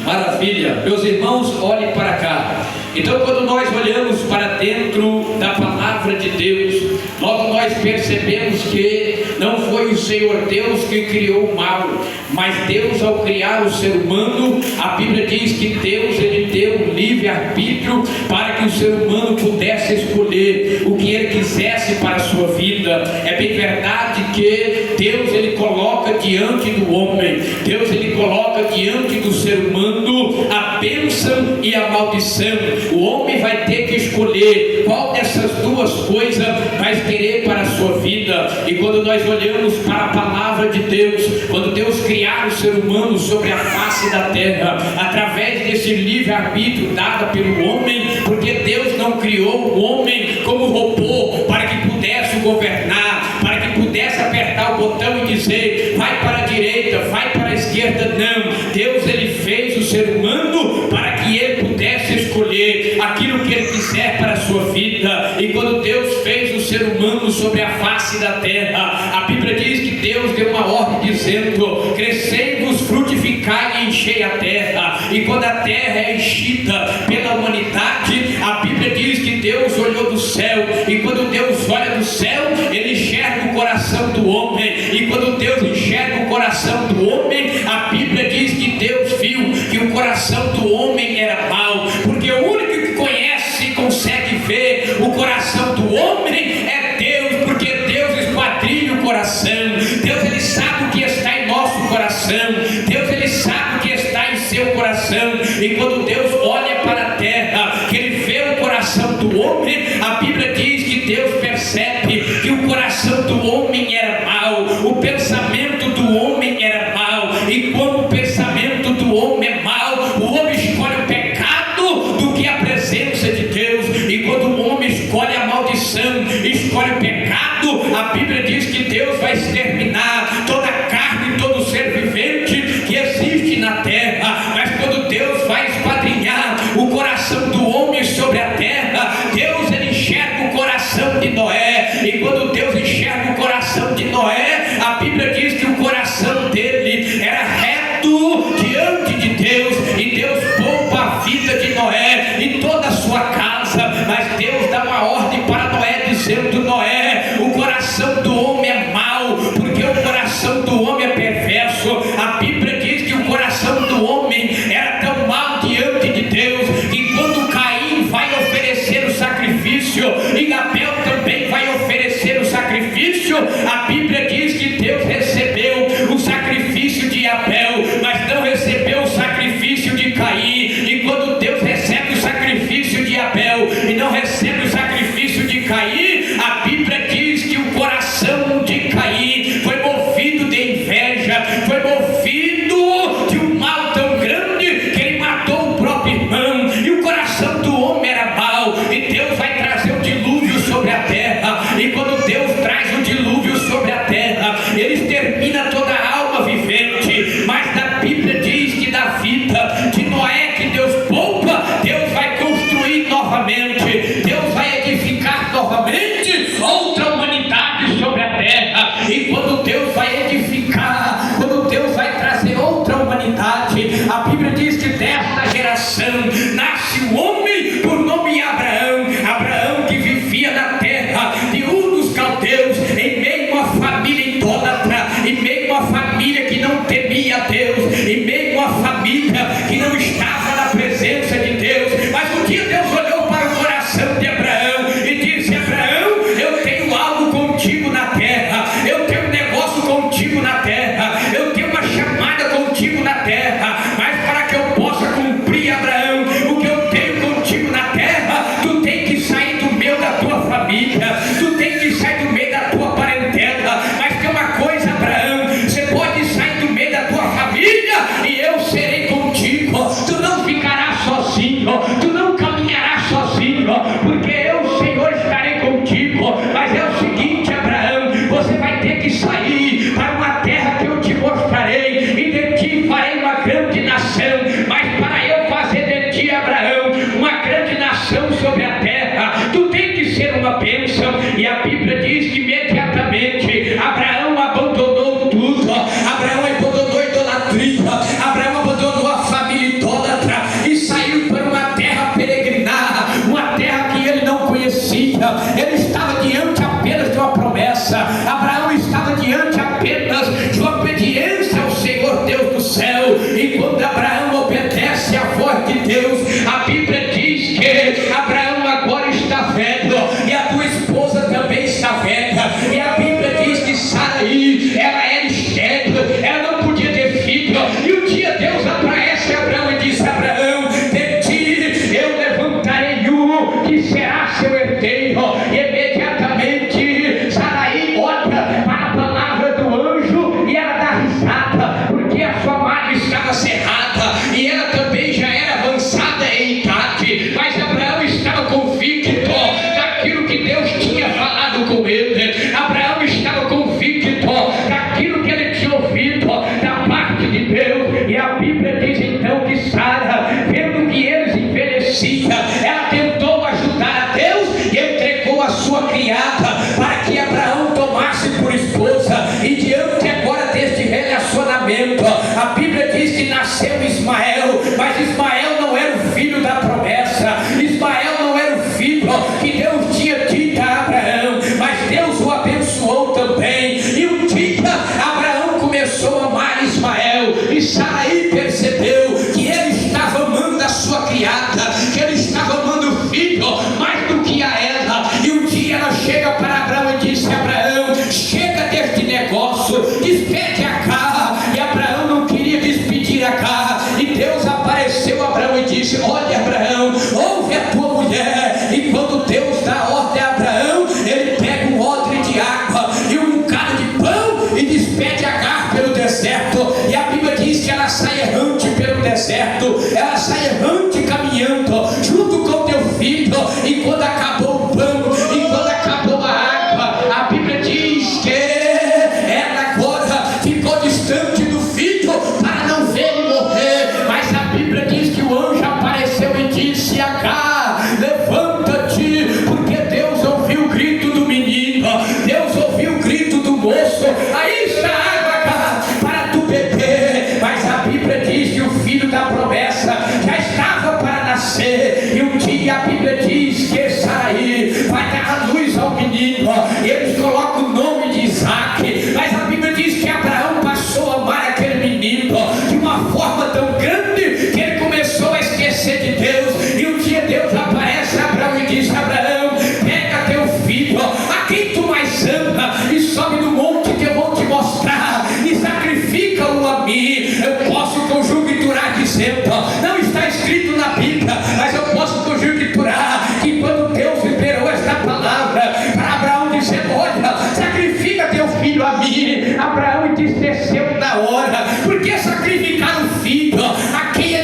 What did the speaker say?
Maravilha. Meus irmãos, olhem para cá. Então, quando nós olhamos para dentro da palavra de Deus, nós percebemos que não foi o Senhor Deus que criou o mal, mas Deus, ao criar o ser humano, a Bíblia diz que Deus, ele deu um livre-arbítrio para que o ser humano pudesse escolher o que ele quisesse para a sua vida. É bem verdade que Deus, ele coloca diante do homem, Deus, ele coloca diante do ser humano a bênção e a maldição. O homem vai ter que escolher qual dessas duas coisas vai querer para a sua vida. E quando nós olhamos para a palavra de Deus, quando Deus criar o ser humano sobre a face da terra, através desse livre-arbítrio dado pelo homem, porque Deus não criou o homem como robô para que pudesse governar, para que pudesse apertar o botão e dizer vai para a direita, vai para a esquerda. Não, Deus, ele fez o ser humano para que ele pudesse escolher aquilo que ele quiser para a sua vida. E quando Deus fez o ser humano sobre a face da terra, a Bíblia diz que Deus deu uma ordem dizendo: crescei-vos, frutificai e enchei a terra. E quando a terra é enchida pela humanidade, a Bíblia diz que Deus olhou do céu, e quando Deus olha do céu, ele enxerga o coração do homem. E quando Deus enxerga o coração do homem, a Bíblia diz que Deus viu que o coração do homem era mau, porque o único que conhece e consegue ver o coração do homem é Deus, porque Deus esquadrilha o coração. Deus, ele sabe o que está em nosso coração, Deus, ele sabe o que está em seu coração. E quando Deus olha para a terra, que ele vê o coração do homem, a Bíblia diz que Deus percebe que o coração do homem era mau, o pensamento do homem era mau. E como o pensamento do homem é mau, o homem escolhe o pecado do que a presença de Deus. E quando o homem escolhe a maldição, escolhe o pecado, a Bíblia diz que Deus vai exterminar toda a carne, todo ser vivente que existe na terra. Mas quando Deus vai esquadrinhar o coração do homem sobre a terra, Deus, ele enxerga o coração de Noé. E quando Deus enxerga o coração de Noé, a Bíblia diz que o coração dele era reto diante de Deus, e Deus poupa a vida de Noé e toda a sua casa. Mas Deus dá uma ordem para Noé dizendo: Noé, o coração do homem é mau, porque o coração do homem é perverso. A Bíblia diz que o coração do homem era tão mau diante de Deus que quando Caim vai oferecer o sacrifício e Abel também vai oferecer o sacrifício, a Bíblia diz que Deus recebeu o sacrifício de Abel, mas não recebeu o sacrifício de Caim. E quando Deus recebe o sacrifício de Abel e não recebe o sacrifício de Caim, a Bíblia diz que o coração de Caim foi movido de inveja, foi movido de um mal tão grande que ele matou o próprio irmão. E o coração do homem era mau, e Deus vai trazer o dilúvio sobre a terra. E quando Deus traz o dilúvio sobre a terra, ele extermina toda a alma vivente. Mas a Bíblia diz que da vida de Noé, que Deus poupa, Deus vai construir novamente, Deus vai edificar novamente outra humanidade sobre a terra. E quando Deus vai edificar, quando Deus vai trazer outra humanidade, a Bíblia diz que desta geração nasce um homem por nome Abraão. Abraão, que vivia na terra de Ur dos Caldeus, em meio a uma família idólatra, em meio a uma família que não temia a Deus, em meio a uma família que não estava na presença de Deus. Mas um dia Deus olhou para o coração de Abraão e disse: Abraão, eu tenho algo contigo na terra, eu tenho um negócio contigo na terra, eu tenho uma chamada contigo na terra. Mas para que eu possa cumprir, Abraão, o que eu tenho contigo na terra, tu tem que sair do meio da tua família, tu tem que sair do meio da tua parentela. Mas tem uma coisa, Abraão, você pode sair do meio da tua família e eu serei contigo. Tu não ficarás sozinho, tu não caminharás sozinho, porque eu, Senhor, estarei contigo. Mas é o seguinte, Abraão, você vai ter que sair para uma terra que eu te mostrarei, e de ti farei uma grande nação. Mas para eu fazer Deus. A Bíblia diz que Abraão agora está velho e a tua esposa também está velha, e a Bíblia diz que Saraí, ela era estéril, ela não podia ter filho, e um dia Deus aparece a Abraão e diz: Abraão, de ti eu levantarei um que será seu herdeiro. E imediatamente Saraí olha para a palavra do anjo e ela dá risada, porque a sua madre estava cerrada e ela também já era avançada em idade, mas Abraão estava convicto daquilo que Deus tinha falado com ele. Abraão estava convicto daquilo que ele tinha ouvido da parte de Deus. E a Bíblia diz então que Sara, vendo que eles envelheciam, ela tentou ajudar a Deus e entregou a sua criada para que Abraão tomasse por esposa. E diante agora deste relacionamento, a Bíblia diz que nasceu Ismael, mas Ismael não era o filho da promessa, Ismael não era o filho que Deus tinha dito a Abraão, mas Deus o abençoou também. E um dia Abraão começou a amar Ismael, e Saraí percebeu que ele estava amando a sua criada, que ele estava amando o filho mais do que a ela. E um dia ela chega para Abraão e disse: Abraão, chega deste negócio, despede Agar. E Abraão não queria despedir Agar, e Deus apareceu a Abraão e disse: olha, Abraão, ouve a tua mulher. E quando Deus dá ordem a Abraão, ele pega um odre de água e um bocado de pão e despede Agar pelo deserto. E a Bíblia diz que ela sai errante pelo deserto, ela sai errante caminhando junto com teu filho. E quando acabou o pão e quando acabou a água, a Bíblia diz que ela agora ficou distante do filho para não ver ele morrer. Mas a Bíblia diz que o anjo apareceu e disse: Agar, levanta-te, porque Deus ouviu o grito do menino, Deus ouviu o grito do moço. Aí está a água, Agar, para tu beber. Mas a Bíblia diz que o filho da promessa já estava para nascer. E um dia a Bíblia diz que Saraí vai dar a luz ao menino, e eles colocam o nome de Isaac. Mas a Bíblia diz que Abraão passou a amar aquele menino de uma forma tão grande que ele começou a esquecer de Deus. E um dia Deus aparece a Abraão e diz: Abraão, pega teu filho, a quem tu mais ama, e sobe no monte que eu vou te mostrar, e sacrifica-o a mim. Eu posso conjunturar dizendo, não está escrito na Bíblia, mas eu posso conjunturar que quando Deus liberou esta palavra para Abraão dizendo: olha, sacrifica teu filho a mim, Abraão entristeceu na hora, porque sacrificar o filho a quem